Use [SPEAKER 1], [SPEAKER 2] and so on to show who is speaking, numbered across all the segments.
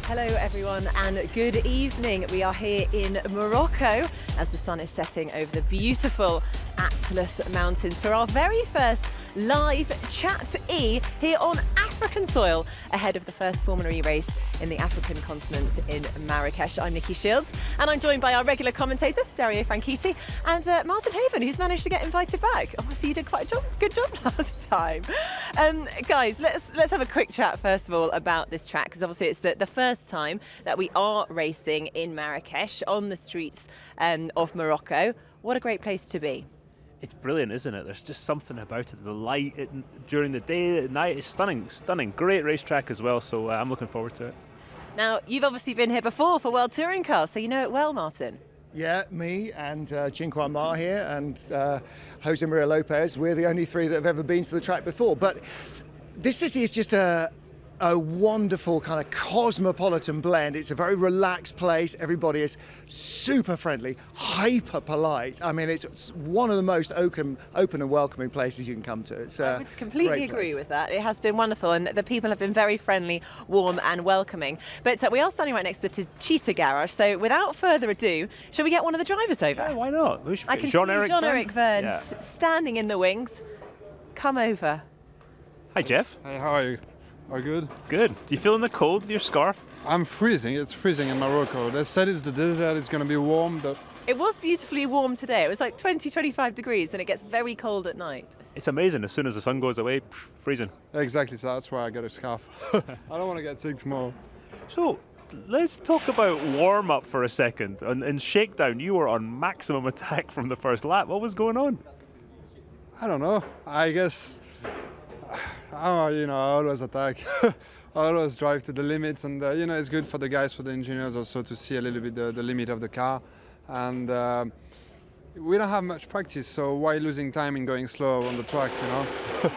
[SPEAKER 1] Hello everyone and good evening. We are here in Morocco as the sun is setting over the beautiful Atlas Mountains for our very first live Chat E here on African soil ahead of the first Formula E race in the African continent in Marrakesh. I'm Nicki Shields and I'm joined by our regular commentator Dario Franchitti and Martin Haven, who's managed to get invited back. Obviously you did quite a good job last time. Guys, let's have a quick chat first of all about this track, because obviously it's the first time that we are racing in Marrakesh on the streets of Morocco. What a great place to be.
[SPEAKER 2] It's brilliant, isn't it? There's just something about it. The light during the day, at night, is stunning. Great racetrack as well, so I'm looking forward to it.
[SPEAKER 1] Now, you've obviously been here before for World Touring Cars, so you know it well, Martin.
[SPEAKER 3] Yeah, me and Cinquan Mar here and Jose Maria Lopez, we're the only three that have ever been to the track before. But this city is just a wonderful kind of cosmopolitan blend. It's a very relaxed place. Everybody is super friendly, hyper polite. I mean, it's one of the most open and welcoming places you can come to. It's
[SPEAKER 1] I would completely agree with that. It has been wonderful and the people have been very friendly, warm and welcoming. But we are standing right next to the Cheetah Garage, so without further ado, shall we get one of the drivers over?
[SPEAKER 2] Yeah, why not?
[SPEAKER 1] I can see Jean-Eric Verne standing in the wings. Come over.
[SPEAKER 2] Hi, Jeff.
[SPEAKER 4] Hey, how are you? Are you good?
[SPEAKER 2] Good. Do you feel in the cold with your scarf?
[SPEAKER 4] I'm freezing. It's freezing in Morocco. They said it's the desert, it's going to be warm, but...
[SPEAKER 1] It was beautifully warm today. It was like 20-25 degrees and it gets very cold at night.
[SPEAKER 2] It's amazing. As soon as the sun goes away, freezing.
[SPEAKER 4] Exactly, so that's why I got a scarf. I don't want to get sick tomorrow.
[SPEAKER 2] So, let's talk about warm-up for a second. In Shakedown, you were on maximum attack from the first lap. What was going on?
[SPEAKER 4] I don't know. I guess... I always attack. I always drive to the limits, and it's good for the guys, for the engineers also to see a little bit the limit of the car. And we don't have much practice, so why losing time in going slow on the track,
[SPEAKER 2] It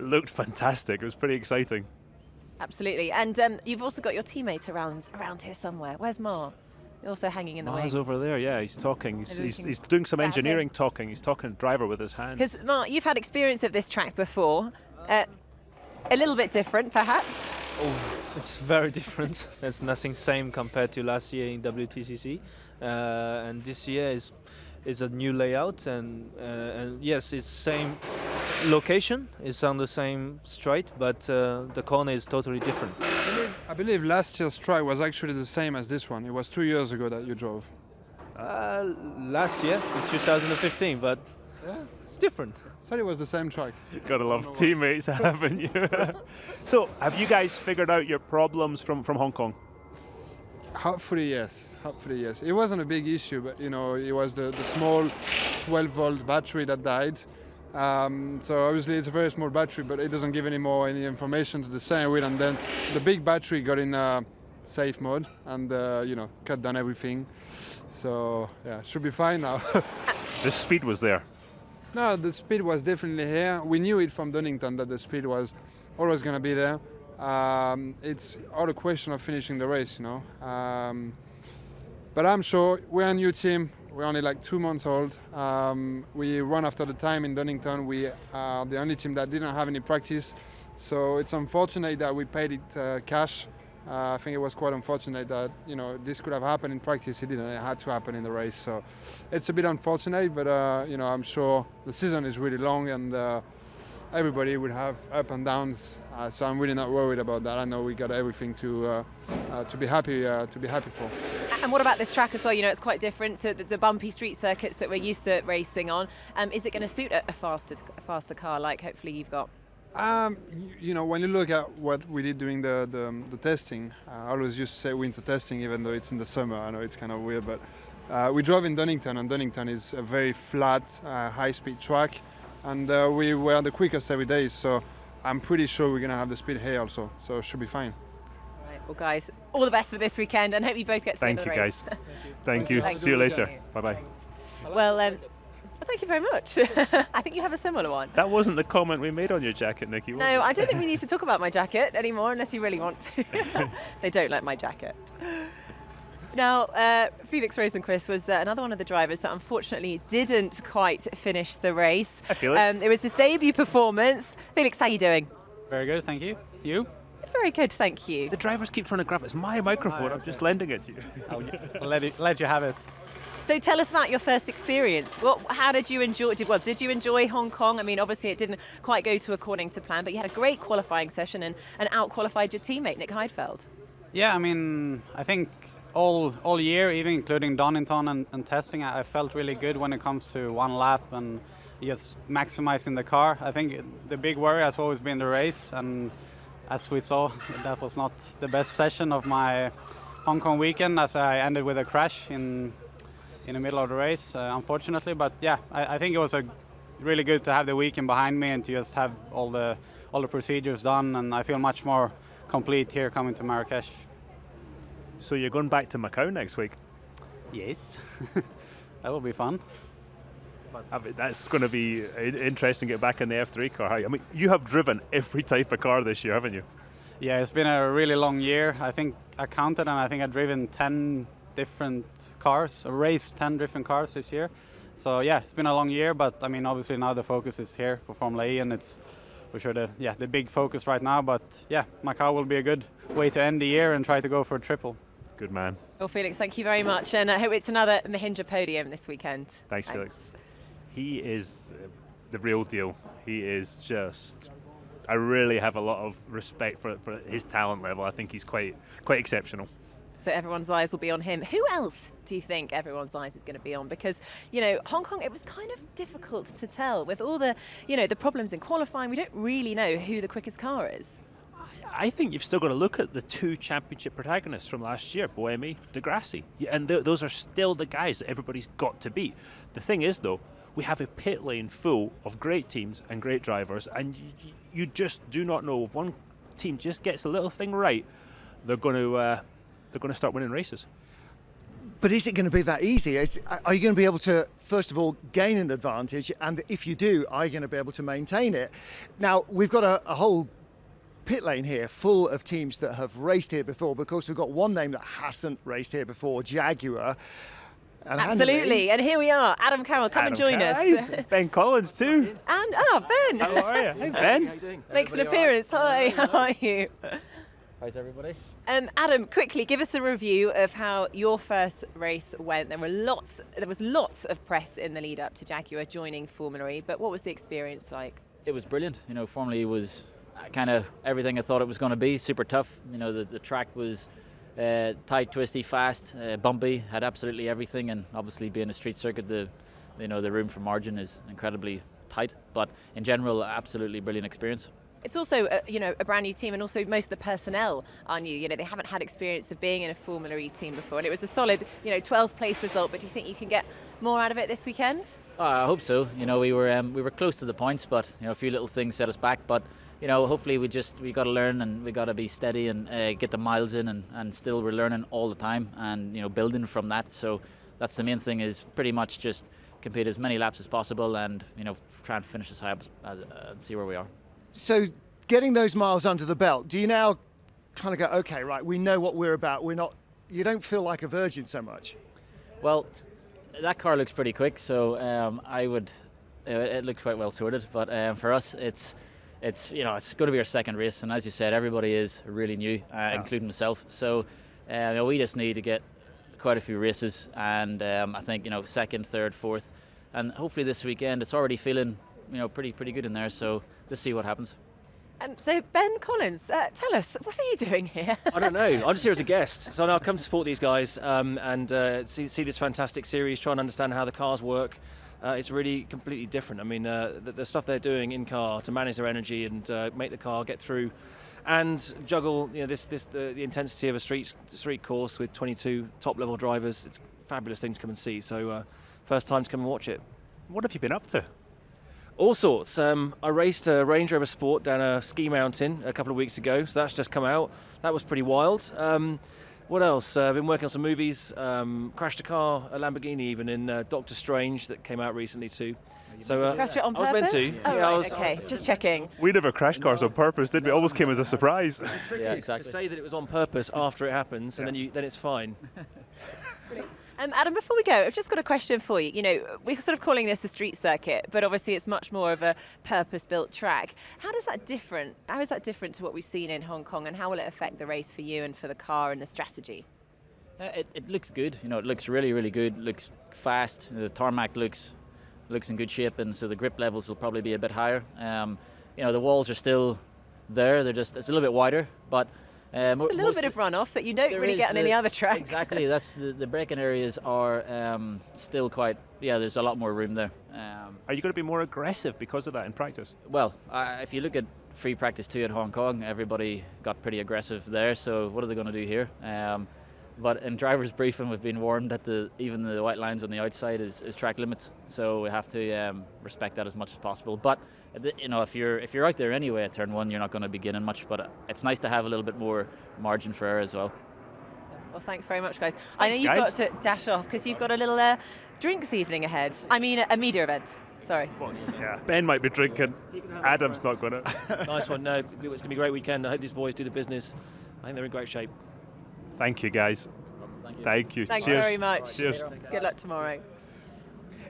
[SPEAKER 2] looked fantastic. It was pretty exciting.
[SPEAKER 1] Absolutely. And you've also got your teammate around here somewhere. Where's Mar? You're also hanging in the wings.
[SPEAKER 2] Mar's over there, yeah. He's talking. He's doing some engineering talking. He's talking driver with his hands.
[SPEAKER 1] Because, Mar, you've had experience of this track before. A little bit different, perhaps?
[SPEAKER 5] Oh, it's very different. It's nothing same compared to last year in WTCC. And this year is a new layout. And yes, it's same location. It's on the same straight, but the corner is totally different.
[SPEAKER 4] I believe last year's track was actually the same as this one. It was 2 years ago that you drove.
[SPEAKER 5] Last year, in 2015, but yeah, it's different.
[SPEAKER 4] I thought it was the same track.
[SPEAKER 2] You've got to love teammates, haven't you? So, have you guys figured out your problems from Hong Kong?
[SPEAKER 4] Hopefully yes. It wasn't a big issue, but it was the small 12-volt battery that died. So obviously it's a very small battery, but it doesn't give any information to the steering wheel. And then the big battery got in safe mode and cut down everything. So yeah, should be fine now.
[SPEAKER 2] The speed was there.
[SPEAKER 4] No, the speed was definitely here. We knew it from Donington that the speed was always going to be there. It's all a question of finishing the race, But I'm sure we're a new team. We're only like 2 months old. We run after the time in Donington. We are the only team that didn't have any practice. So it's unfortunate that we paid it cash. I think it was quite unfortunate that this could have happened in practice. It didn't. It had to happen in the race. So it's a bit unfortunate, but I'm sure the season is really long and everybody will have up and downs. So I'm really not worried about that. I know we got everything to be happy for.
[SPEAKER 1] And what about this track as well? It's quite different to the bumpy street circuits that we're used to racing on. Is it going to suit a faster car like hopefully you've got?
[SPEAKER 4] When you look at what we did during the testing, I always used to say winter testing, even though it's in the summer. I know it's kind of weird, but we drove in Donington, and Donington is a very flat, high-speed track, and we were the quickest every day. So I'm pretty sure we're going to have the speed here also. So it should be fine.
[SPEAKER 1] Right, well, guys, all the best for this weekend, and hope you both get to the end of the race.
[SPEAKER 2] Thank you, guys. See you later. Bye-bye.
[SPEAKER 1] Well, thank you very much. I think you have a similar one.
[SPEAKER 2] That wasn't the comment we made on your jacket, Nicki.
[SPEAKER 1] No, I don't think we need to talk about my jacket anymore unless you really want to. They don't like my jacket. Now, Felix Rosenquist was another one of the drivers that unfortunately didn't quite finish the race.
[SPEAKER 2] Hi, Felix.
[SPEAKER 1] It was his debut performance. Felix, how are you doing?
[SPEAKER 6] Very good, thank you. You?
[SPEAKER 1] Very good, thank you.
[SPEAKER 2] The drivers keep trying to grab it. It's my microphone. I'm just lending it to you.
[SPEAKER 6] I'll let you have it.
[SPEAKER 1] So tell us about your first experience. How did you enjoy? Did you enjoy Hong Kong? I mean, obviously it didn't quite go to according to plan, but you had a great qualifying session and out-qualified your teammate Nick Heidfeld.
[SPEAKER 6] Yeah, I mean, I think all year, even including Donington and testing, I felt really good when it comes to one lap and just maximizing the car. I think the big worry has always been the race, and as we saw, that was not the best session of my Hong Kong weekend, as I ended with a crash in the middle of the race, unfortunately. But yeah, I think it was really good to have the weekend behind me and to just have all the procedures done, and I feel much more complete here coming to Marrakesh.
[SPEAKER 2] So you're going back to Macau next week?
[SPEAKER 6] Yes, that will be fun.
[SPEAKER 2] I mean, that's going to be interesting to get back in the F3 car. I mean, you have driven every type of car this year, haven't you?
[SPEAKER 6] Yeah, it's been a really long year. I think I counted, and I think I've driven 10 different cars, raced 10 different cars this year. So yeah, it's been a long year, but I mean, obviously now the focus is here for Formula E, and it's for sure the big focus right now. But yeah, Macau will be a good way to end the year and try to go for a triple.
[SPEAKER 2] Good man.
[SPEAKER 1] Well, Felix, thank you very much, and I hope it's another Mahindra podium this weekend.
[SPEAKER 2] Thanks, Felix. He is the real deal. He is just, I really have a lot of respect for his talent level. I think he's quite exceptional.
[SPEAKER 1] So everyone's eyes will be on him. Who else do you think everyone's eyes is going to be on? Because, you know, Hong Kong, it was kind of difficult to tell. With all the, you know, the problems in qualifying, we don't really know who the quickest car is.
[SPEAKER 2] I think you've still got to look at the two championship protagonists from last year, Buemi, Degrassi. And those are still the guys that everybody's got to beat. The thing is, though, we have a pit lane full of great teams and great drivers, and you just do not know if one team just gets a little thing right, they're going to start winning races.
[SPEAKER 3] But is it going to be that easy? Are you going to be able to, first of all, gain an advantage? And if you do, are you going to be able to maintain it? Now, we've got a whole pit lane here full of teams that have raced here before. Because we've got one name that hasn't raced here before, Jaguar. And
[SPEAKER 1] absolutely, and here we are. Adam Carroll, come and join us.
[SPEAKER 2] Hi. Ben Collins too.
[SPEAKER 1] And Ben.
[SPEAKER 2] How are you? Hey, Ben.
[SPEAKER 7] How you doing?
[SPEAKER 1] Makes an appearance. Hi, how are you?
[SPEAKER 7] How's everybody?
[SPEAKER 1] Adam, quickly give us a review of how your first race went. There was lots of press in the lead up to Jaguar joining Formula E, but what was the experience like?
[SPEAKER 7] It was brilliant. You know, Formula E was kind of everything I thought it was going to be. Super tough. You know, the track was tight, twisty, fast, bumpy, had absolutely everything, and obviously being a street circuit, the room for margin is incredibly tight. But in general, absolutely brilliant experience.
[SPEAKER 1] It's also a brand new team, and also most of the personnel are new. You know, they haven't had experience of being in a Formula E team before, and it was a solid 12th place result. But do you think you can get more out of it this weekend?
[SPEAKER 7] I hope so. You know, we were close to the points, but a few little things set us back. But hopefully we got to learn, and we got to be steady and get the miles in, and still we're learning all the time, and building from that. So that's the main thing, is pretty much just compete as many laps as possible, and try and finish as high up and see where we are.
[SPEAKER 3] So getting those miles under the belt, do you now kind of go, okay, right, we know what we're about. You don't feel like a virgin so much?
[SPEAKER 7] Well, that car looks pretty quick, so it looks quite well sorted. But for us, it's going to be our second race, and as you said, everybody is really new, including myself. So we just need to get quite a few races, and I think second, third, fourth, and hopefully this weekend it's already feeling pretty good in there. So let's see what happens.
[SPEAKER 1] So Ben Collins, tell us, what are you doing here?
[SPEAKER 8] I don't know. I'm just here as a guest, so I'll come to support these guys and see this fantastic series, try and understand how the cars work. It's really completely different. I mean, the stuff they're doing in car to manage their energy and make the car get through, and juggle the intensity of a street course with 22 top level drivers. It's a fabulous thing to come and see. So first time to come and watch it.
[SPEAKER 2] What have you been up to?
[SPEAKER 8] All sorts. I raced a Range Rover Sport down a ski mountain a couple of weeks ago, so that's just come out. That was pretty wild. What else? I've been working on some movies. Crashed a car, a Lamborghini even, in Doctor Strange that came out recently too. So
[SPEAKER 1] crashed it on
[SPEAKER 8] I
[SPEAKER 1] purpose?
[SPEAKER 8] was meant to.
[SPEAKER 1] Oh,
[SPEAKER 8] Yeah,
[SPEAKER 1] right, okay, just checking.
[SPEAKER 2] We never crash cars on purpose, did we? It almost came as a surprise.
[SPEAKER 8] The trick
[SPEAKER 7] Yeah,
[SPEAKER 8] is
[SPEAKER 7] exactly.
[SPEAKER 8] to say that it was on purpose after it happens, and then it's fine.
[SPEAKER 1] Adam, before we go, I've just got a question for you. You know, we're sort of calling this a street circuit, but obviously it's much more of a purpose-built track. How is that different to what we've seen in Hong Kong, and how will it affect the race for you and for the car and the strategy?
[SPEAKER 7] It looks good. You know, it looks really, really good. It looks fast. The tarmac looks in good shape, and so the grip levels will probably be a bit higher. You know, the walls are still there. It's a little bit wider, but
[SPEAKER 1] it's a little bit of runoff that you don't really get on any other track.
[SPEAKER 7] Exactly. That's the braking areas are still quite. Yeah, there's a lot more room there.
[SPEAKER 2] Are you going to be more aggressive because of that in practice?
[SPEAKER 7] Well, if you look at free practice 2 at Hong Kong, everybody got pretty aggressive there. So what are they going to do here? But in driver's briefing, we've been warned that even the white lines on the outside is track limits. So we have to respect that as much as possible. But you know, if you're out there anyway at turn 1, you're not going to be gaining much. But it's nice to have a little bit more margin for error as well.
[SPEAKER 1] Well, thanks very much, guys. I know you've got to dash off because you've got a little drinks evening ahead. I mean, a media event. Sorry.
[SPEAKER 2] Well, yeah, Ben might be drinking. Adam's not going to.
[SPEAKER 8] Nice one. No, it's going to be a great weekend. I hope these boys do the business. I think they're in great shape.
[SPEAKER 2] Thank you, guys. Thank you.
[SPEAKER 1] Thanks
[SPEAKER 2] Cheers.
[SPEAKER 1] very much.
[SPEAKER 2] Cheers.
[SPEAKER 1] Good luck tomorrow.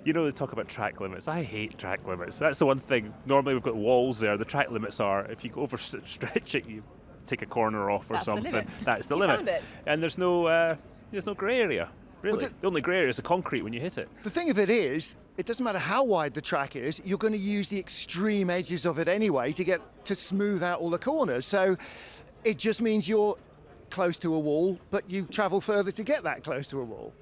[SPEAKER 2] You know, they talk about track limits. I hate track limits. That's the one thing. Normally we've got walls there. The track limits are, if you overstretch it, you take a corner off or something. That's the limit.
[SPEAKER 1] Found it.
[SPEAKER 2] And there's no grey area, really. The only grey area is the concrete when you hit it.
[SPEAKER 3] The thing of it is, it doesn't matter how wide the track is, you're going to use the extreme edges of it anyway to smooth out all the corners. So it just means you're close to a wall, but you travel further to get that close to a wall.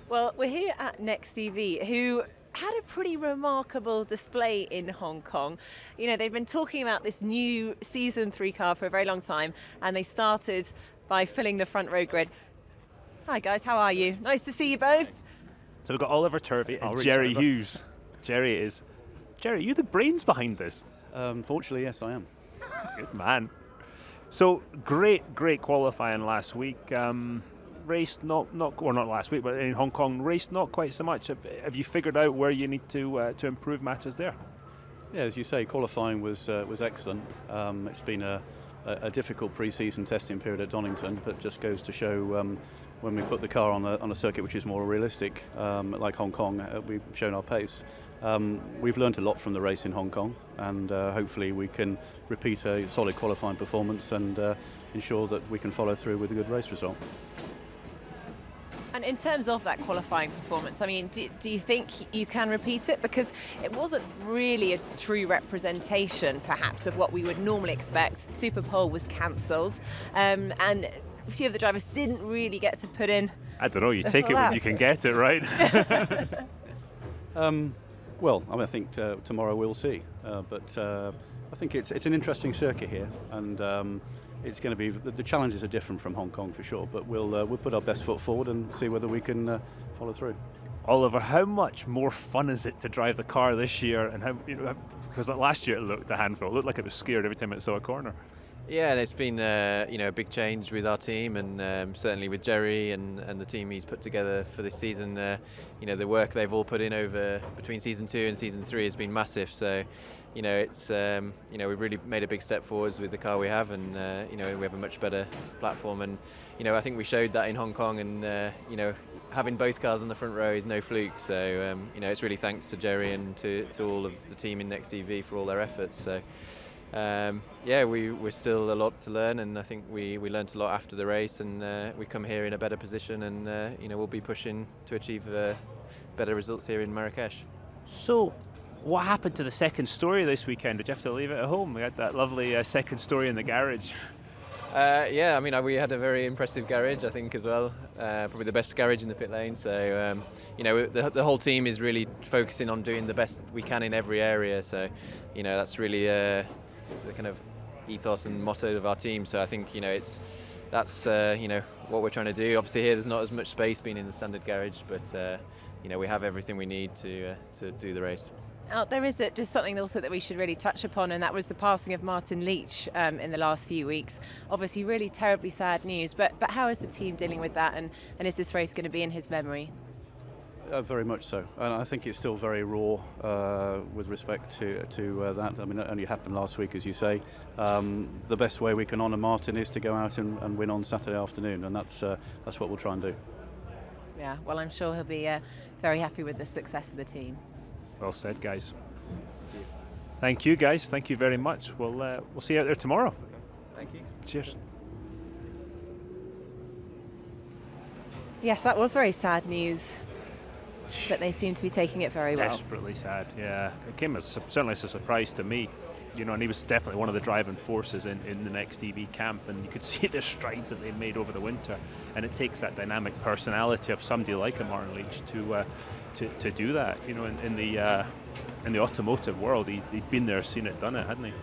[SPEAKER 1] Well, we're here at Next EV, who had a pretty remarkable display in Hong Kong. You know, they've been talking about this new Season 3 car for a very long time, and they started by filling the front row grid. Hi guys, how are you? Nice to see you both.
[SPEAKER 2] So we've got Oliver Turvey and Jerry Hughes. Jerry, are you the brains behind this?
[SPEAKER 9] Fortunately, yes, I am.
[SPEAKER 2] Good man. So great qualifying last week. Raced not last week, but in Hong Kong, raced not quite so much. Have you figured out where you need to improve matters there?
[SPEAKER 9] Yeah, as you say, qualifying was excellent. It's been a difficult pre-season testing period at Donington, but just goes to show when we put the car on a circuit which is more realistic, like Hong Kong, we've shown our pace. We've learned a lot from the race in Hong Kong, and hopefully we can repeat a solid qualifying performance and ensure that we can follow through with a good race result.
[SPEAKER 1] And in terms of that qualifying performance, I mean, do you think you can repeat it? Because it wasn't really a true representation, perhaps, of what we would normally expect. Super Pole was cancelled, and a few of the drivers didn't really get to put in.
[SPEAKER 2] I don't know, you take it when you can get it, right?
[SPEAKER 9] Well, I think tomorrow we'll see. But I think it's an interesting circuit here, and it's going to be the challenges are different from Hong Kong for sure. But we'll put our best foot forward and see whether we can follow through.
[SPEAKER 2] Oliver, how much more fun is it to drive the car this year? And how, because last year it looked a handful. It looked like it was scared every time it saw a corner.
[SPEAKER 10] Yeah, and it's been a big change with our team, and certainly with Jerry and the team he's put together for this season. The work they've all put in over between season 2 and season 3 has been massive. So, it's we've really made a big step forwards with the car we have, and we have a much better platform. And I think we showed that in Hong Kong, and having both cars on the front row is no fluke. So it's really thanks to Jerry and to all of the team in Next EV for all their efforts. So. We're still a lot to learn, and I think we learnt a lot after the race, and we come here in a better position, and we'll be pushing to achieve better results here in Marrakesh.
[SPEAKER 2] So, what happened to the second story this weekend? Did you have to leave it at home? We had that lovely second story in the garage.
[SPEAKER 10] We had a very impressive garage, I think, as well. Probably the best garage in the pit lane. So, the whole team is really focusing on doing the best we can in every area. So, that's really the kind of ethos and motto of our team. So I think that's what we're trying to do. Obviously here there's not as much space being in the standard garage, but we have everything we need to do the race.
[SPEAKER 1] There is just something also that we should really touch upon, and that was the passing of Martin Leach in the last few weeks. Obviously really terribly sad news, but how is the team dealing with that, and is this race going to be in his memory?
[SPEAKER 9] Very much so, and I think it's still very raw with respect to that. I mean, it only happened last week, as you say. The best way we can honour Martin is to go out and win on Saturday afternoon, and that's what we'll try and do.
[SPEAKER 1] Yeah, well, I'm sure he'll be very happy with the success of the team.
[SPEAKER 2] Well said, guys. Thank you, guys. Thank you very much. We'll see you out there tomorrow.
[SPEAKER 6] Thank you.
[SPEAKER 2] Cheers.
[SPEAKER 1] Yes, that was very sad news, but they seem to be taking it very well.
[SPEAKER 2] Desperately sad, yeah. It came as certainly as a surprise to me, you know, and he was definitely one of the driving forces in the next EV camp, and you could see the strides that they made over the winter, and it takes that dynamic personality of somebody like a Martin Leach to do that. You know, in the automotive world, he'd been there, seen it, done it, hadn't he?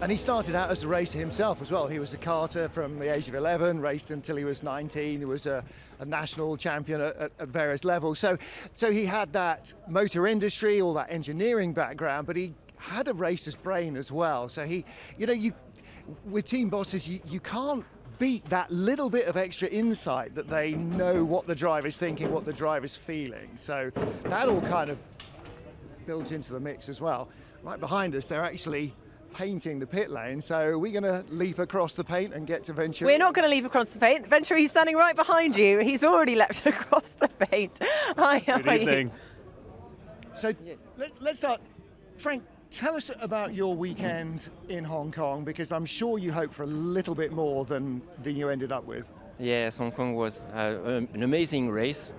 [SPEAKER 3] And he started out as a racer himself as well. He was a karter from the age of 11, raced until he was 19. He was a national champion at various levels. So he had that motor industry, all that engineering background, but he had a racer's brain as well. So with team bosses, you can't beat that little bit of extra insight that they know what the driver's thinking, what the driver's feeling. So that all kind of builds into the mix as well. Right behind us, they're actually painting the pit lane, so we're going to leap across the paint and get to Venturi.
[SPEAKER 1] We're not going to leap across the paint. Venturi's standing right behind you. He's already leapt across the paint. Hi,
[SPEAKER 2] Good evening.
[SPEAKER 3] So let's start. Frank, tell us about your weekend in Hong Kong, because I'm sure you hope for a little bit more than you ended up with.
[SPEAKER 11] Yes, Hong Kong was an amazing race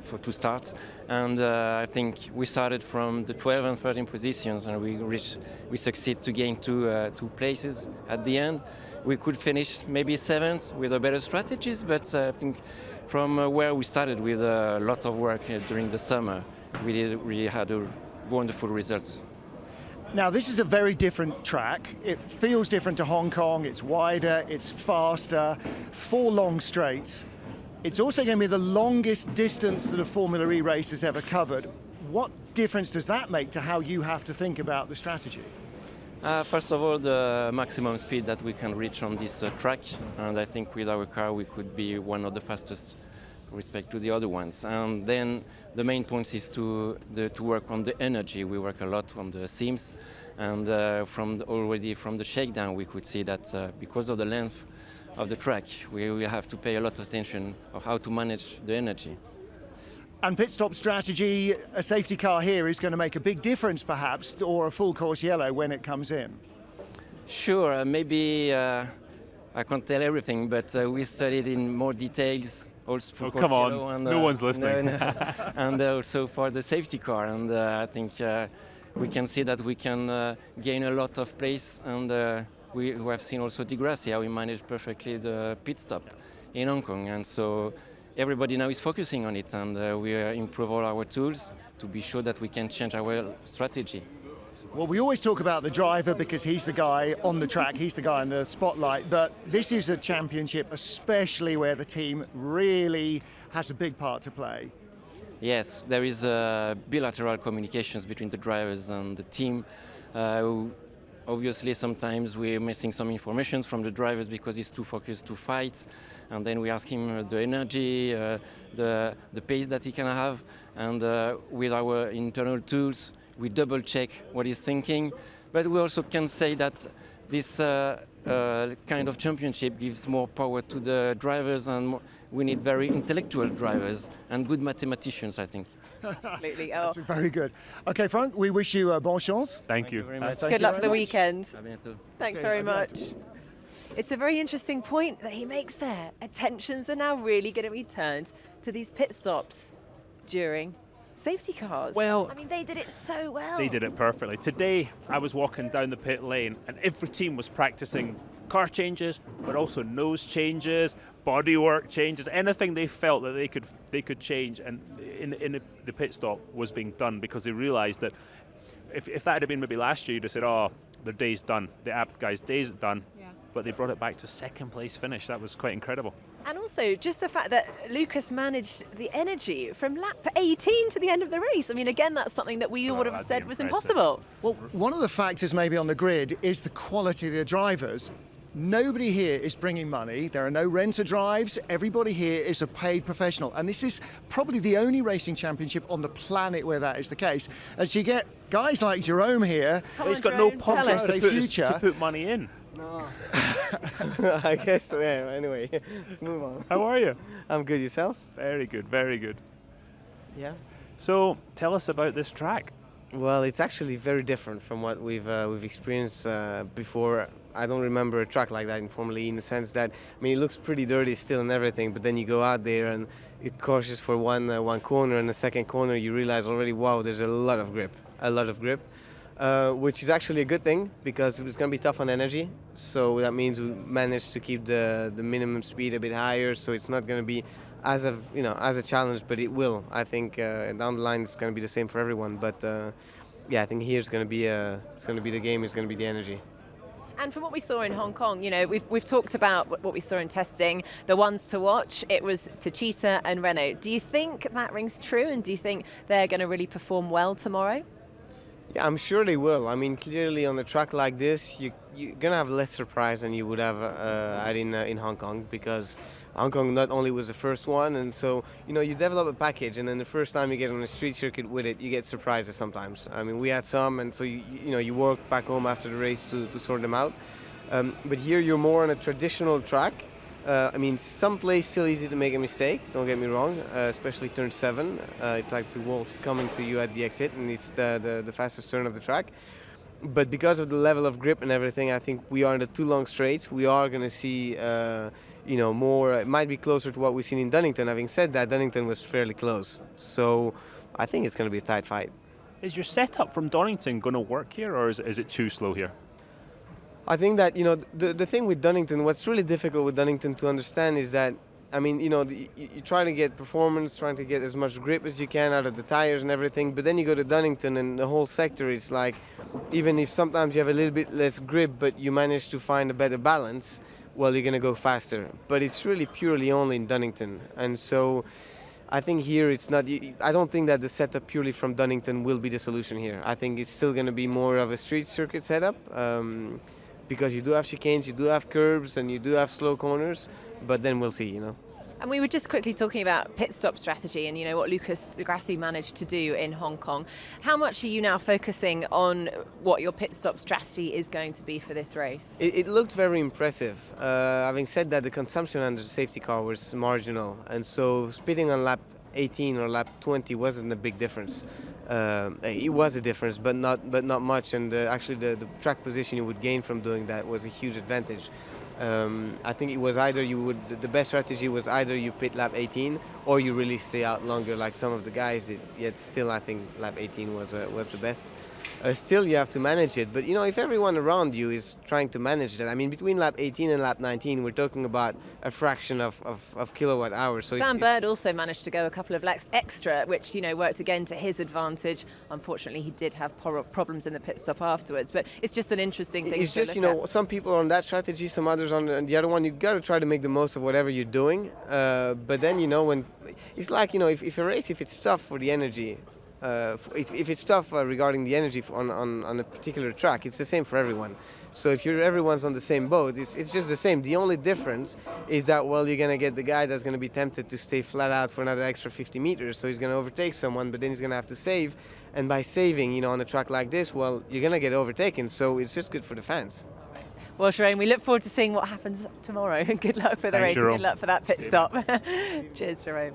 [SPEAKER 11] for two starts, and I think we started from the 12 and 13 positions, and we succeed to gain two places at the end. We could finish maybe 7th with a better strategies, but I think from where we started with a lot of work during the summer, we had a wonderful results.
[SPEAKER 3] Now, this is a very different track. It feels different to Hong Kong. It's wider, it's faster, 4 long straights. It's also going to be the longest distance that a Formula E race has ever covered. What difference does that make to how you have to think about the strategy?
[SPEAKER 11] First of all, the maximum speed that we can reach on this track, and I think with our car we could be one of the fastest with respect to the other ones. And then the main point is to work on the energy. We work a lot on the seams, and already from the shakedown we could see that because of the length of the track, we will have to pay a lot of attention of how to manage the energy.
[SPEAKER 3] And pit stop strategy, a safety car here is going to make a big difference perhaps, or a full course yellow when it comes in.
[SPEAKER 11] Sure, maybe I can't tell everything, but we studied in more details also for
[SPEAKER 2] come on,
[SPEAKER 11] and,
[SPEAKER 2] no one's listening.
[SPEAKER 11] And also for the safety car, and I think we can see that we can gain a lot of place, and we have seen also Di Grassi, how he managed perfectly the pit stop in Hong Kong, and so everybody now is focusing on it, and we improve all our tools to be sure that we can change our strategy.
[SPEAKER 3] Well, we always talk about the driver because he's the guy on the track, he's the guy in the spotlight, but this is a championship, especially where the team really has a big part to play.
[SPEAKER 11] Yes, there is bilateral communications between the drivers and the team. Obviously, sometimes we're missing some information from the drivers because he's too focused to fight, and then we ask him the energy, the pace that he can have, and with our internal tools, we double check what he's thinking. But we also can say that this kind of championship gives more power to the drivers, and we need very intellectual drivers and good mathematicians, I think.
[SPEAKER 1] Absolutely.
[SPEAKER 3] That's very good. Okay, Frank, we wish you bon chance.
[SPEAKER 2] Thank you.
[SPEAKER 11] Very much.
[SPEAKER 1] Good luck for the weekend.
[SPEAKER 11] À bientôt.
[SPEAKER 1] Thanks
[SPEAKER 3] Okay,
[SPEAKER 1] very
[SPEAKER 3] à
[SPEAKER 1] much.
[SPEAKER 3] bientôt.
[SPEAKER 1] It's a very interesting point that he makes there. Attentions are now really going to be turned to these pit stops during safety cars.
[SPEAKER 2] Well,
[SPEAKER 1] I mean, they did it so well.
[SPEAKER 2] They did it perfectly. Today, I was walking down the pit lane, and every team was practicing car changes, but also nose changes, bodywork changes, anything they felt that they could change, and in the pit stop was being done, because they realised that if that had been maybe last year, you'd have said, oh, their day's done, the app guy's day's done.
[SPEAKER 1] Yeah.
[SPEAKER 2] But they brought it back to second place finish. That was quite incredible.
[SPEAKER 1] And also just the fact that Lucas managed the energy from lap 18 to the end of the race. I mean, again, that's something that we would have
[SPEAKER 2] that'd
[SPEAKER 1] said
[SPEAKER 2] be
[SPEAKER 1] was
[SPEAKER 2] impressive.
[SPEAKER 1] impossible.
[SPEAKER 3] Well, one of the factors maybe on the grid is the quality of the drivers. Nobody here is bringing money. There are no renter drives. Everybody here is a paid professional. And this is probably the only racing championship on the planet where that is the case. And so you get guys like Jerome here.
[SPEAKER 2] He's got no
[SPEAKER 1] Jerome, tell
[SPEAKER 2] pockets
[SPEAKER 1] us.
[SPEAKER 2] to
[SPEAKER 3] The
[SPEAKER 2] put,
[SPEAKER 3] future.
[SPEAKER 2] to put money in.
[SPEAKER 3] No.
[SPEAKER 12] I guess so, yeah. Anyway, let's move on.
[SPEAKER 2] How are you?
[SPEAKER 12] I'm good, yourself?
[SPEAKER 2] Very good, very good.
[SPEAKER 12] Yeah.
[SPEAKER 2] So, tell us about this track.
[SPEAKER 12] Well, it's actually very different from what we've experienced before. I don't remember a track like that in Formula E, in the sense that, I mean, it looks pretty dirty still and everything, but then you go out there and you're cautious for one corner, and the second corner you realize already, wow, there's a lot of grip, which is actually a good thing, because it's going to be tough on energy. So that means we managed to keep the minimum speed a bit higher, so it's not going to be as a challenge, but it will. I think down the line it's going to be the same for everyone. But yeah, I think here it's going to be the game. It's going to be the energy.
[SPEAKER 1] And from what we saw in Hong Kong, you know, we've talked about what we saw in testing. The ones to watch, it was Techeetah and Renault. Do you think that rings true, and do you think they're going to really perform well tomorrow?
[SPEAKER 12] Yeah, I'm sure they will. I mean, clearly on a track like this, you're going to have less surprise than you would have in Hong Kong, because Hong Kong not only was the first one, and so, you know, you develop a package, and then the first time you get on a street circuit with it, you get surprises sometimes. I mean, we had some, and so, you work back home after the race to sort them out. But here you're more on a traditional track. I mean, some place still easy to make a mistake, don't get me wrong, especially turn 7. It's like the wall's coming to you at the exit, and it's the fastest turn of the track. But because of the level of grip and everything, I think we are in the 2 long straights. We are going to see, more. It might be closer to what we've seen in Donington. Having said that, Donington was fairly close. So I think it's going to be a tight fight.
[SPEAKER 2] Is your setup from Donington going to work here, or is it too slow here?
[SPEAKER 12] I think that, the thing with Donington, what's really difficult with Donington to understand is that, I mean, you try to get performance, trying to get as much grip as you can out of the tires and everything, but then you go to Donington and the whole sector, it's like, even if sometimes you have a little bit less grip, but you manage to find a better balance, well, you're going to go faster. But it's really purely only in Donington. And so I think here it's not, I don't think that the setup purely from Donington will be the solution here. I think it's still going to be more of a street circuit setup, because you do have chicanes, you do have curbs, and you do have slow corners, but then we'll see,
[SPEAKER 1] And we were just quickly talking about pit stop strategy and, what Lucas Di Grassi managed to do in Hong Kong. How much are you now focusing on what your pit stop strategy is going to be for this race?
[SPEAKER 12] It looked very impressive. Having said that, the consumption under the safety car was marginal, and so speeding on lap 18 or lap 20 wasn't a big difference. It was a difference, but not much, and actually the track position you would gain from doing that was a huge advantage. I think it was either the best strategy was either you pit lap 18 or you really stay out longer like some of the guys did, yet still I think lap 18 was the best. Still you have to manage it, but if everyone around you is trying to manage that, I mean between lap 18 and lap 19 we're talking about a fraction of kilowatt hours. So
[SPEAKER 1] Sam Bird also managed to go a couple of laps extra, which worked again to his advantage. Unfortunately he did have problems in the pit stop afterwards, but it's just an interesting thing
[SPEAKER 12] it's
[SPEAKER 1] to
[SPEAKER 12] just
[SPEAKER 1] look at.
[SPEAKER 12] Some people are on that strategy, some others on the other one. You got to try to make the most of whatever you're doing, but then when it's like if a race, if it's tough for the energy, if it's tough regarding the energy on a particular track, it's the same for everyone. So if everyone's on the same boat, it's just the same. The only difference is that, well, you're going to get the guy that's going to be tempted to stay flat out for another extra 50 meters, so he's going to overtake someone, but then he's going to have to save, and by saving, on a track like this, well, you're going to get overtaken, so it's just good for the fans.
[SPEAKER 1] Well, Shireen, we look forward to seeing what happens tomorrow, and good luck for the race, and good luck for that pit stop. Cheers, Shireen.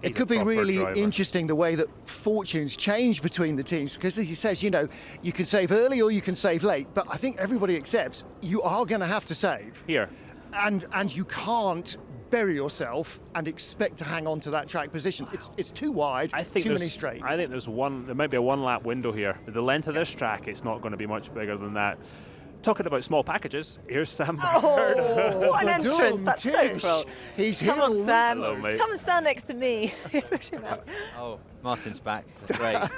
[SPEAKER 3] It could be really interesting the way that fortunes change between the teams, because as he says, you can save early or you can save late, but I think everybody accepts you are going to have to save.
[SPEAKER 2] Here.
[SPEAKER 3] And you can't bury yourself and expect to hang on to that track position. It's too wide, too many straights.
[SPEAKER 2] I think there might be a 1 lap window here. The length of this track, it's not going to be much bigger than that. Talking about small packages, here's Sam Bird.
[SPEAKER 1] Oh, what an entrance. That's so cool.
[SPEAKER 3] He's
[SPEAKER 1] Come on, Sam.
[SPEAKER 2] Hello, mate.
[SPEAKER 1] Come and stand next to me.
[SPEAKER 13] Oh, Martin's back. Great.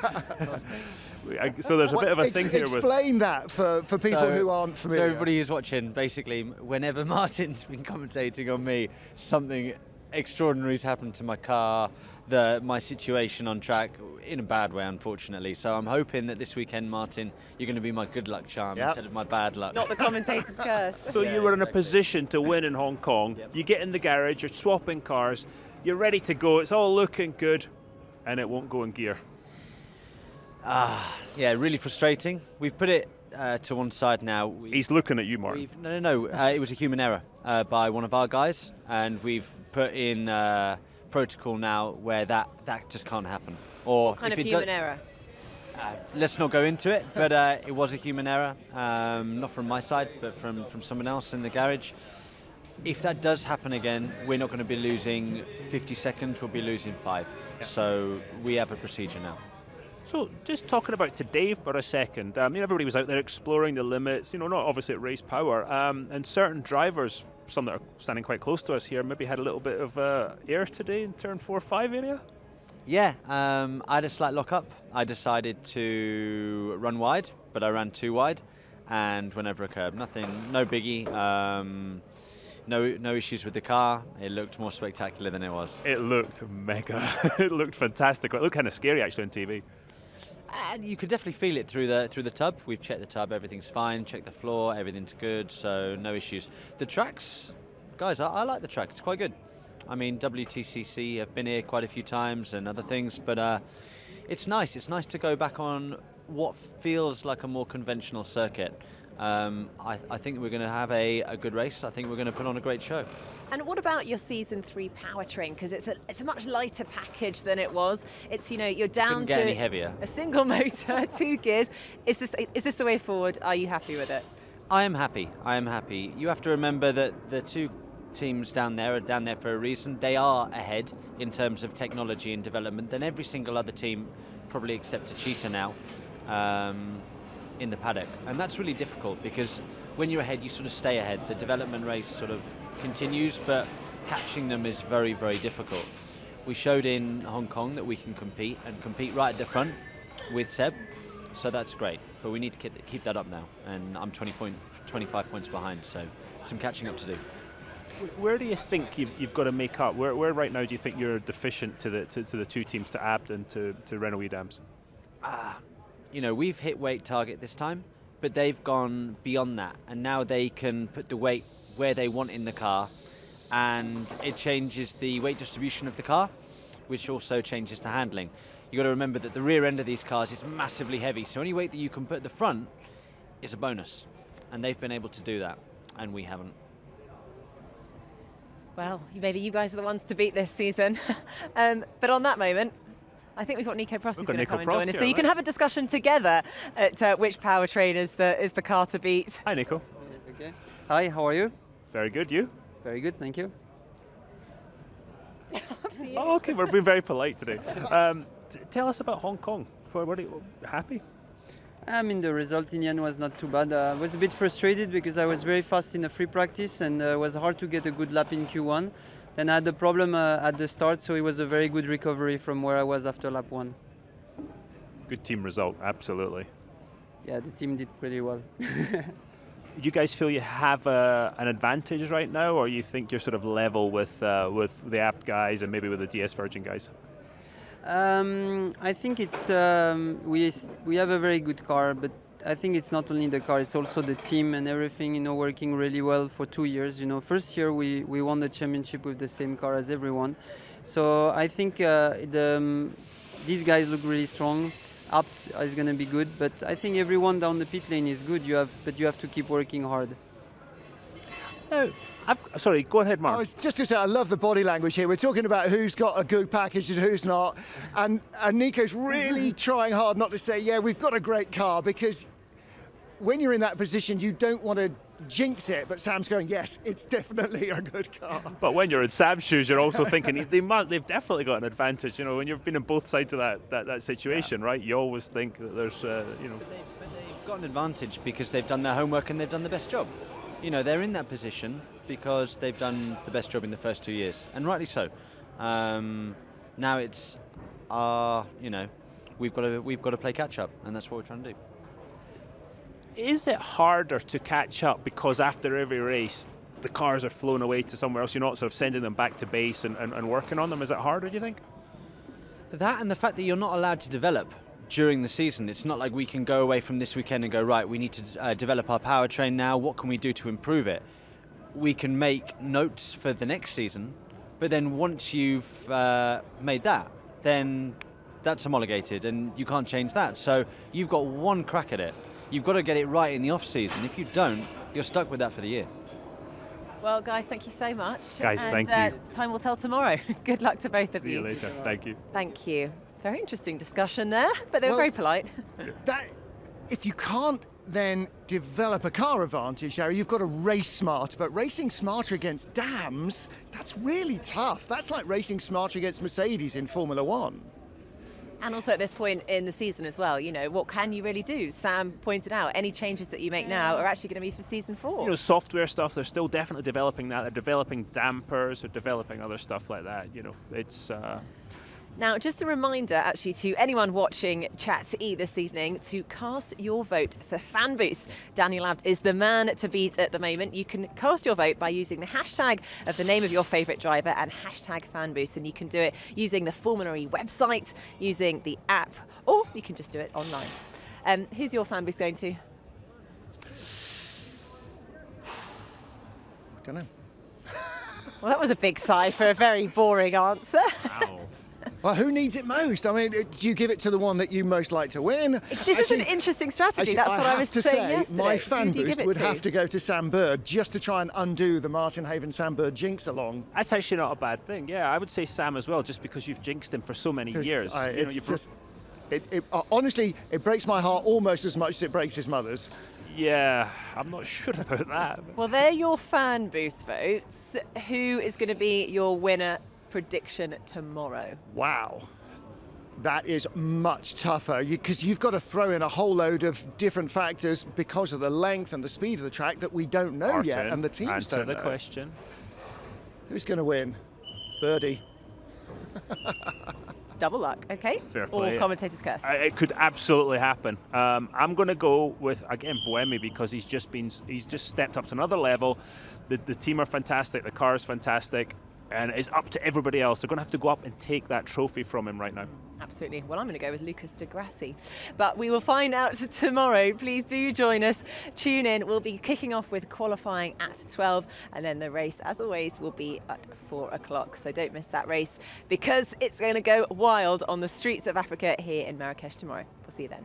[SPEAKER 2] So there's a bit of a thing here with...
[SPEAKER 3] Explain that for people who aren't familiar.
[SPEAKER 13] So everybody who's watching, basically, whenever Martin's been commentating on me, something extraordinary's happened to my car, my situation on track, in a bad way, unfortunately. So I'm hoping that this weekend, Martin, you're going to be my good luck charm instead of my bad luck.
[SPEAKER 1] Not the commentator's curse.
[SPEAKER 2] So you were in a position to win in Hong Kong. Yep. You get in the garage, you're swapping cars, you're ready to go, it's all looking good, and it won't go in gear.
[SPEAKER 13] Yeah, really frustrating. We've put it to one side now.
[SPEAKER 2] He's looking at you, Martin.
[SPEAKER 13] No. It was a human error by one of our guys, and we've put in protocol now where that just can't happen. Or
[SPEAKER 1] what kind of human error?
[SPEAKER 13] Let's not go into it, but it was a human error, not from my side, but from someone else in the garage. If that does happen again, we're not going to be losing 50 seconds, we'll be losing 5. Yeah. So we have a procedure now.
[SPEAKER 2] So just talking about today for a second, everybody was out there exploring the limits, not obviously at race power, and certain drivers, some that are standing quite close to us here, maybe had a little bit of air today in turn 4-5 area?
[SPEAKER 13] Yeah, I had a slight lock-up. I decided to run wide, but I ran too wide and went over a curb. No biggie. No issues with the car. It looked more spectacular than it was.
[SPEAKER 2] It looked mega. It looked fantastic. It looked kind of scary actually on TV.
[SPEAKER 13] And you could definitely feel it through the tub. We've checked the tub, everything's fine. Checked the floor, everything's good. So no issues. The tracks, guys, I like the track. It's quite good. I mean, WTCC have been here quite a few times and other things, but it's nice. It's nice to go back on what feels like a more conventional circuit. I think we're going to have a good race. I think we're going to put on a great show.
[SPEAKER 1] And what about your season 3 powertrain? Because it's a much lighter package than it was. It's you're down
[SPEAKER 13] Couldn't get
[SPEAKER 1] to
[SPEAKER 13] any heavier.
[SPEAKER 1] A single motor, 2 gears. Is this the way forward? Are you happy with it?
[SPEAKER 13] I am happy. You have to remember that the 2 teams down there are down there for a reason. They are ahead in terms of technology and development than every single other team, probably except a Cheetah now, in the paddock. And that's really difficult because when you're ahead, you sort of stay ahead. The development race sort of continues, but catching them is very, very difficult. We showed in Hong Kong that we can compete right at the front with Seb, so that's great. But we need to keep that up now, and I'm 25 points behind, so some catching up to do.
[SPEAKER 2] Where do you think you've got to make up? Where right now do you think you're deficient to the 2 teams, to Abt and to Renault Edams?
[SPEAKER 13] We've hit weight target this time, but they've gone beyond that, and now they can put the weight where they want in the car, and it changes the weight distribution of the car, which also changes the handling. You've got to remember that the rear end of these cars is massively heavy, so any weight that you can put at the front is a bonus, and they've been able to do that, and we haven't.
[SPEAKER 1] Well, maybe you guys are the ones to beat this season. But on that moment, I think we've got Nico Prost who's going to come and join us. So you can have a discussion together at which powertrain is the car to beat.
[SPEAKER 2] Hi, Nico.
[SPEAKER 14] Okay. Hi, how are you?
[SPEAKER 2] Very good. You?
[SPEAKER 14] Very good, thank you.
[SPEAKER 2] Oh, okay, we're being very polite today. Tell us about Hong Kong. What are you happy?
[SPEAKER 14] I mean, the result in the end was not too bad. I was a bit frustrated because I was very fast in the free practice and it was hard to get a good lap in Q1. Then I had a problem at the start, so it was a very good recovery from where I was after lap 1.
[SPEAKER 2] Good team result, absolutely.
[SPEAKER 14] Yeah, the team did pretty well.
[SPEAKER 2] You guys feel you have an advantage right now, or you think you're sort of level with the Abt guys and maybe with the DS Virgin guys?
[SPEAKER 14] I think it's we have a very good car, but I think it's not only the car; it's also the team and everything. Working really well for 2 years. First year we won the championship with the same car as everyone, so I think these guys look really strong. Abt is going to be good, but I think everyone down the pit lane is good. But you have to keep working hard.
[SPEAKER 2] No. Sorry, go ahead, Mark.
[SPEAKER 3] I was just going to say, I love the body language here. We're talking about who's got a good package and who's not. And Nico's really trying hard not to say, yeah, we've got a great car, because when you're in that position, you don't want to jinx it. But Sam's going, yes, it's definitely a good car.
[SPEAKER 2] But when you're in Sam's shoes, you're also thinking they've definitely got an advantage. When you've been on both sides of that situation, right? You always think that there's, But
[SPEAKER 13] they've got an advantage because they've done their homework and they've done the best job. They're in that position because they've done the best job in the first 2 years, and rightly so. Now it's, we've got to play catch up, and that's what we're trying to do.
[SPEAKER 2] Is it harder to catch up because after every race the cars are flown away to somewhere else? You're not sort of sending them back to base and working on them. Is it harder, do you think?
[SPEAKER 13] That and the fact that you're not allowed to develop during the season. It's not like we can go away from this weekend and go, right, we need to develop our powertrain now. What can we do to improve it? We can make notes for the next season, but then once you've made that, then that's homologated and you can't change that. So you've got one crack at it. you've got to get it right in the off season. If you don't, you're stuck with that for the year.
[SPEAKER 1] Well, guys, thank you so much.
[SPEAKER 2] Guys,
[SPEAKER 1] and,
[SPEAKER 2] thank you.
[SPEAKER 1] Time will tell tomorrow. Good luck to both of
[SPEAKER 2] See you later. Thank you.
[SPEAKER 1] Thank you. Very interesting discussion there, but they were very polite.
[SPEAKER 3] If you can't then develop a car advantage, Dario, you've got to race smart. But racing smarter against dams, that's really tough. That's like racing smarter against Mercedes in Formula One.
[SPEAKER 1] And also at this point in the season as well, you know, what can you really do? Sam pointed out any changes that you make now are actually going to be for season 4.
[SPEAKER 2] You know, software stuff, they're still definitely developing that. They're developing dampers, they're developing other stuff like that. You know, it's...
[SPEAKER 1] Now, just a reminder, actually, to anyone watching Chat E this evening to cast your vote for Fan Boost. Daniel Abt is the man to beat at the moment. You can cast your vote by using the hashtag of the name of your favourite driver and hashtag Fan Boost, and you can do it using the Formula E website, using the app, or you can just do it online. Who's your Fan Boost going to?
[SPEAKER 3] Don't know.
[SPEAKER 1] Well, that was a big sigh for a very boring answer.
[SPEAKER 2] Wow.
[SPEAKER 3] Well, who needs it most? I mean, do you give it to the one that you most like to win?
[SPEAKER 1] This is an interesting strategy. That's what I was saying yesterday.
[SPEAKER 3] My Fan
[SPEAKER 1] Who do you
[SPEAKER 3] Boost
[SPEAKER 1] give it
[SPEAKER 3] would
[SPEAKER 1] to?
[SPEAKER 3] have to go to Sam Bird just to try and undo the Martin Haven-Sam Bird jinx along.
[SPEAKER 2] That's actually not a bad thing. Yeah, I would say Sam as well, just because you've jinxed him for so many years.
[SPEAKER 3] It's just... honestly, it breaks my heart almost as much as it breaks his mother's.
[SPEAKER 2] Yeah, I'm not sure about that.
[SPEAKER 1] Well, they're your Fan Boost votes. Who is going to be your winner prediction tomorrow?
[SPEAKER 3] Wow. That is much tougher because you've got to throw in a whole load of different factors because of the length and the speed of the track that we don't know yet, and the teams
[SPEAKER 2] answer
[SPEAKER 3] don't
[SPEAKER 2] the
[SPEAKER 3] know.
[SPEAKER 2] question.
[SPEAKER 3] Who's going to win? Birdie.
[SPEAKER 1] Double luck, okay?
[SPEAKER 2] Fair
[SPEAKER 1] Or
[SPEAKER 2] play.
[SPEAKER 1] commentator's curse.
[SPEAKER 2] It could absolutely happen. I'm going to go with, again, Buemi, because he's just stepped up to another level. The team are fantastic, the car is fantastic, and it's up to everybody else. They're going to have to go up and take that trophy from him right now.
[SPEAKER 1] Absolutely. Well, I'm going to go with Lucas de Grassi. But we will find out tomorrow. Please do join us. Tune in. We'll be kicking off with qualifying at 12. And then the race, as always, will be at 4 o'clock. So don't miss that race because it's going to go wild on the streets of Africa here in Marrakesh tomorrow. We'll see you then.